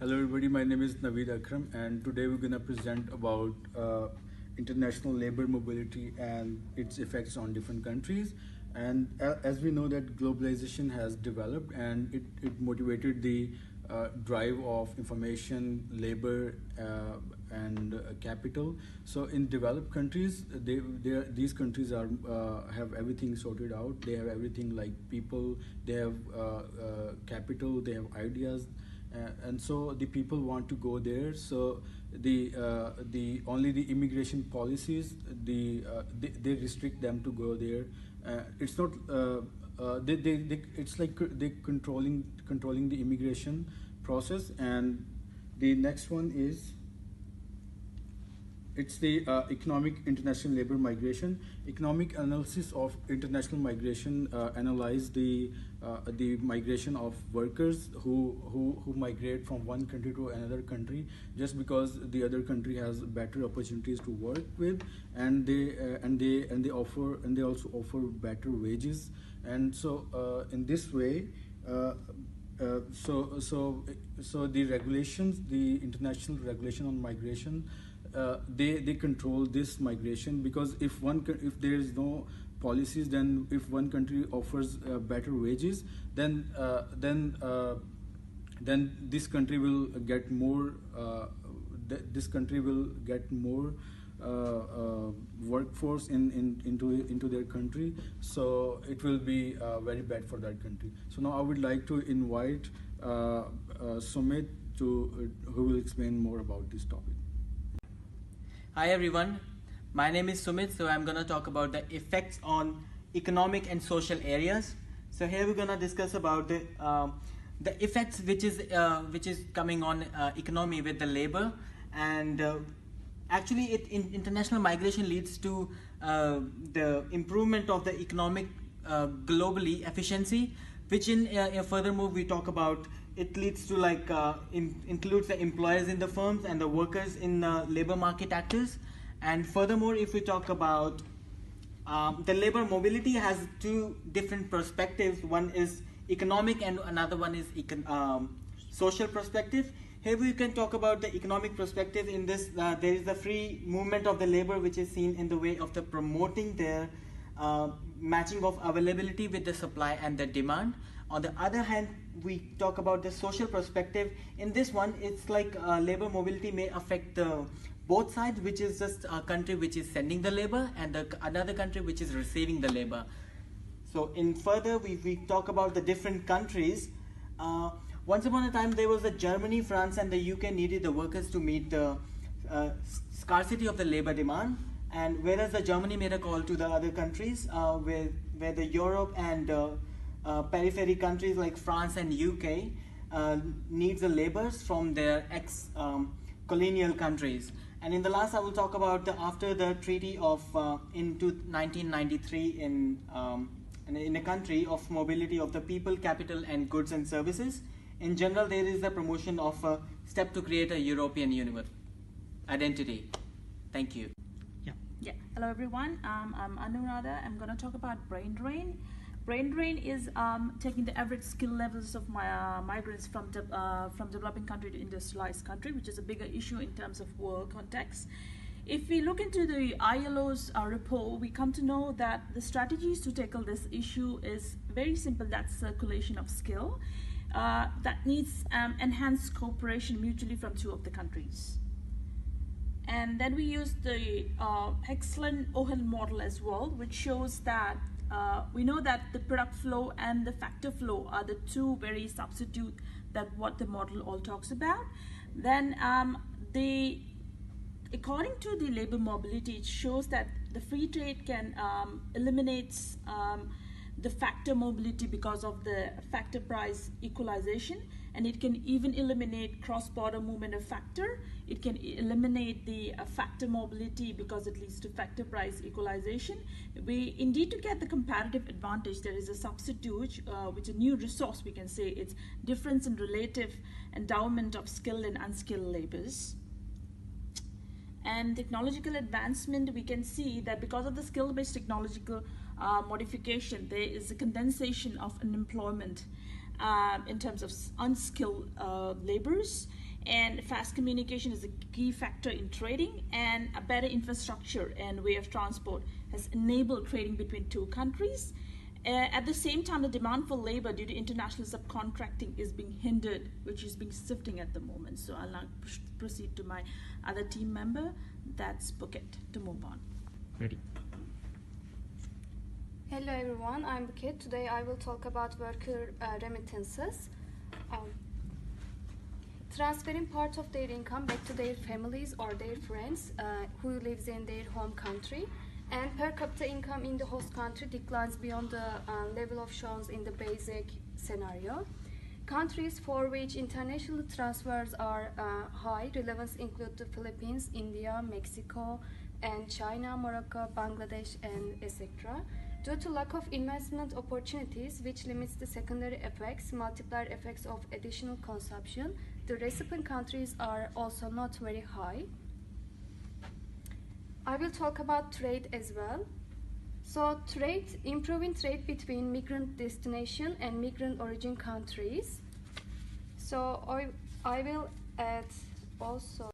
Hello everybody, my name is Naveed Akram and today we're going to present about international labor mobility and its effects on different countries. And as we know that globalization has developed and it motivated the drive of information, labor and capital. So in developed countries, these countries are have everything sorted out. They have everything like people, they have capital, they have ideas, and so the people want to go there. So the only the immigration policies they restrict them to go there. It's not they it's like they controlling the immigration process. And the next one is it's the economic international labor migration. Economic analysis of international migration analyze the migration of workers who migrate from one country to another country just because the other country has better opportunities to work with, and they offer, and they also offer better wages. And so in this way, so the regulations, the international regulation on migration, they control this migration, because if there is no policies, then if one country offers better wages, then this country will get more. This country will get more workforce into their country, so it will be very bad for that country. So now I would like to invite Sumit who will explain more about this topic. Hi everyone, my name is Sumit. So I'm gonna talk about the effects on economic and social areas. So here we're gonna discuss about the effects which is coming on economy with the labor. And actually international migration leads to the improvement of the economic globally efficiency, which furthermore we talk about, it leads to like includes the employers in the firms and the workers in labor market actors. And furthermore, if we talk about the labor mobility has two different perspectives. One is economic and another one is social perspective. Here we can talk about the economic perspective. In this, there is the free movement of the labor, which is seen in the way of the promoting their matching of availability with the supply and the demand. On the other hand, we talk about the social perspective. In this one, it's like labor mobility may affect both sides, which is just a country which is sending the labor and another country which is receiving the labor. So in further, we talk about the different countries. Once upon a time, there was a Germany, France, and the UK needed the workers to meet the scarcity of the labor demand. And whereas the Germany made a call to the other countries, where the Europe and periphery countries like France and UK needs the laborers from their ex-colonial countries. And in the last, I will talk about after the treaty of in 1993 in a country of mobility of the people, capital, and goods and services. In general, there is the promotion of a step to create a European universe identity. Thank you. Yeah. Hello everyone. I'm Anuradha. I'm going to talk about brain drain. Brain drain is taking the average skill levels of migrants from developing country to industrialized country, which is a bigger issue in terms of world context. If we look into the ILO's report, we come to know that the strategies to tackle this issue is very simple. That's circulation of skill that needs enhanced cooperation mutually from two of the countries. And then we use the excellent Ohen model as well, which shows that we know that the product flow and the factor flow are the two very substitute that what the model all talks about. Then according to the labor mobility, it shows that the free trade can eliminate the factor mobility because of the factor price equalization, and it can even eliminate cross-border movement of factor. It can eliminate the factor mobility because it leads to factor price equalization. We indeed to get the comparative advantage, there is a substitute, which is a new resource, we can say. It's difference in relative endowment of skilled and unskilled labors. And technological advancement, we can see that because of the skill-based technological modification, there is a condensation of unemployment in terms of unskilled laborers. And fast communication is a key factor in trading, and a better infrastructure and way of transport has enabled trading between two countries. At the same time, the demand for labor due to international subcontracting is being hindered, which is being shifting at the moment. So I'll now proceed to my other team member, that's Bukit, to move on. Ready. Hello everyone, I'm Bukit. Today I will talk about worker remittances. Transferring part of their income back to their families or their friends who lives in their home country, and per capita income in the host country declines beyond the level of shown in the basic scenario. Countries for which international transfers are high relevance include the Philippines, India, Mexico, and China, Morocco, Bangladesh, and etc. Due to lack of investment opportunities, which limits the secondary effects, multiplier effects of additional consumption, the recipient countries are also not very high. I will talk about trade as well. So improving trade between migrant destination and migrant origin countries. So I will add also.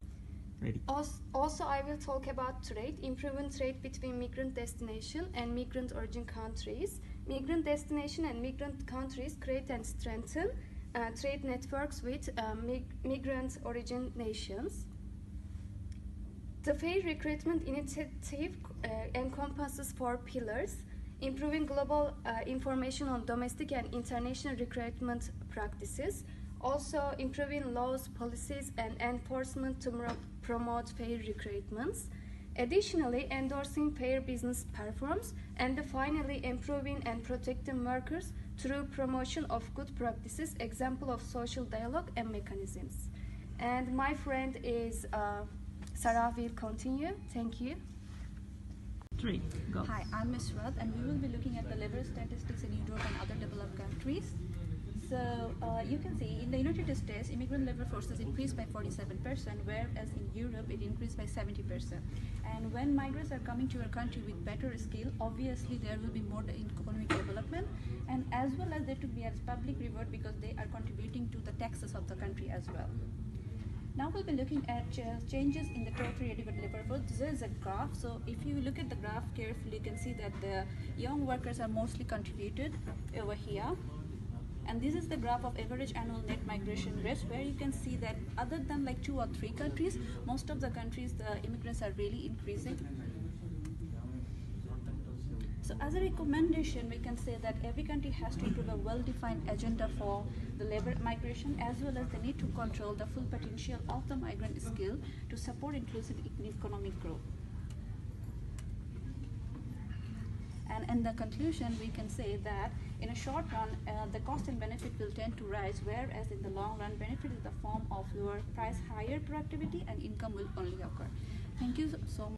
Ready. Also, I will talk about trade, improving trade between migrant destination and migrant origin countries. Migrant destination and migrant countries create and strengthen trade networks with migrant origin nations. The fair recruitment initiative encompasses 4 pillars: improving global information on domestic and international recruitment practices, also improving laws, policies, and enforcement to promote fair recruitments, additionally endorsing fair business performance, and finally improving and protecting workers through promotion of good practices, example of social dialogue and mechanisms. And my friend is Sarah will continue. Thank you. 3, go. Hi, I'm Ms. Rath, and we will be looking at the labor statistics in Europe and other developed countries. So you can see in the United States, immigrant labor forces increased by 47%, whereas in Europe it increased by 70%. And when migrants are coming to your country with better skill, obviously there will be more economic development, and as well as there to be as public reward because they are contributing to the taxes of the country as well. Now we'll be looking at changes in the total adequate labor force. This is a graph. So if you look at the graph carefully, you can see that the young workers are mostly contributed over here. And this is the graph of average annual net migration rates, where you can see that other than like 2 or 3 countries, most of the countries, the immigrants are really increasing. So as a recommendation, we can say that every country has to improve a well-defined agenda for the labor migration, as well as the need to control the full potential of the migrant skill to support inclusive economic growth. And in the conclusion, we can say that in a short run, the cost and benefit will tend to rise, whereas in the long run, benefit in the form of lower price, higher productivity, and income will only occur. Thank you so much.